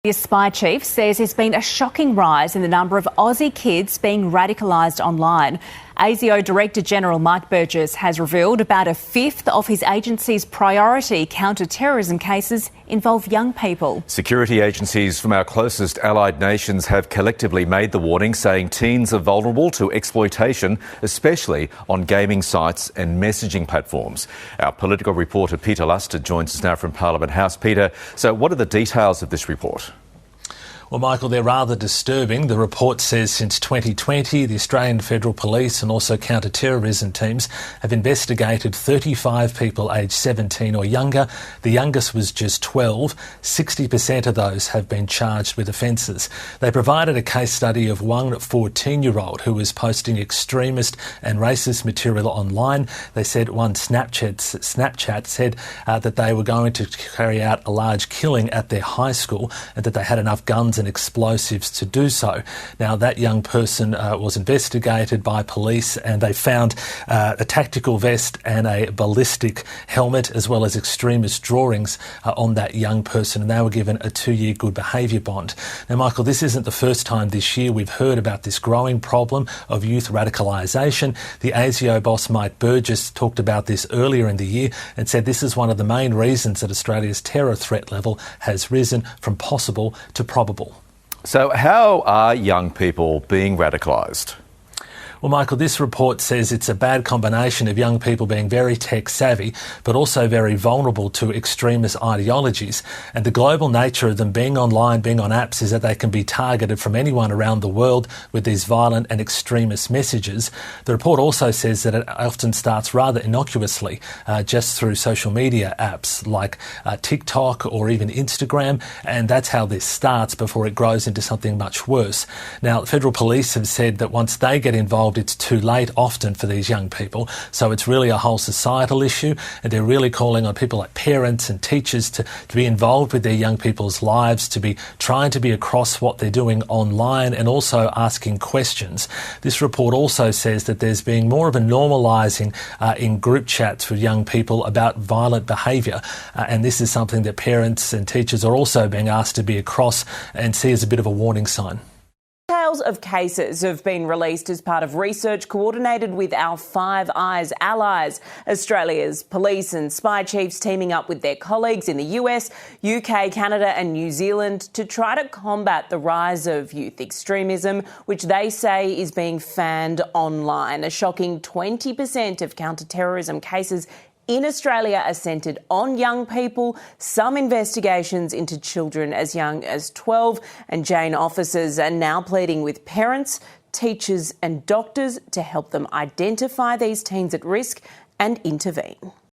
The spy chief says there's been a shocking rise in the number of Aussie kids being radicalised online. ASIO Director General Mike Burgess has revealed about a fifth of his agency's priority counter-terrorism cases involve young people. Security agencies from our closest allied nations have collectively made the warning, saying teens are vulnerable to exploitation, especially on gaming sites and messaging platforms. Our political reporter Peter Luster joins us now from Parliament House. Peter, so what are the details of this report? Well, Michael, they're rather disturbing. The report says since 2020, the Australian Federal Police and also counter-terrorism teams have investigated 35 people aged 17 or younger. The youngest was just 12. 60% of those have been charged with offences. They provided a case study of one 14-year-old who was posting extremist and racist material online. They said one Snapchat said that they were going to carry out a large killing at their high school and that they had enough guns and explosives to do so. Now, that young person was investigated by police and they found a tactical vest and a ballistic helmet as well as extremist drawings on that young person, and they were given a 2-year good behaviour bond. Now, Michael, this isn't the first time this year we've heard about this growing problem of youth radicalisation. The ASIO boss Mike Burgess talked about this earlier in the year and said this is one of the main reasons that Australia's terror threat level has risen from possible to probable. So how are young people being radicalised? Well, Michael, this report says it's a bad combination of young people being very tech savvy, but also very vulnerable to extremist ideologies. And the global nature of them being online, being on apps, is that they can be targeted from anyone around the world with these violent and extremist messages. The report also says that it often starts rather innocuously, just through social media apps like TikTok or even Instagram. And that's how this starts before it grows into something much worse. Now, the Federal Police have said that once they get involved, it's too late often for these young people. So it's really a whole societal issue, and they're really calling on people like parents and teachers to be involved with their young people's lives, to be trying to be across what they're doing online and also asking questions. This report also says that there's been more of a normalising in group chats with young people about violent behaviour, and this is something that parents and teachers are also being asked to be across and see as a bit of a warning sign. Details of cases have been released as part of research coordinated with our Five Eyes allies. Australia's police and spy chiefs teaming up with their colleagues in the US, UK, Canada and New Zealand to try to combat the rise of youth extremism, which they say is being fanned online. A shocking 20% of counter-terrorism cases in Australia are centred on young people, some investigations into children as young as 12, and Jane officers are now pleading with parents, teachers and doctors to help them identify these teens at risk and intervene.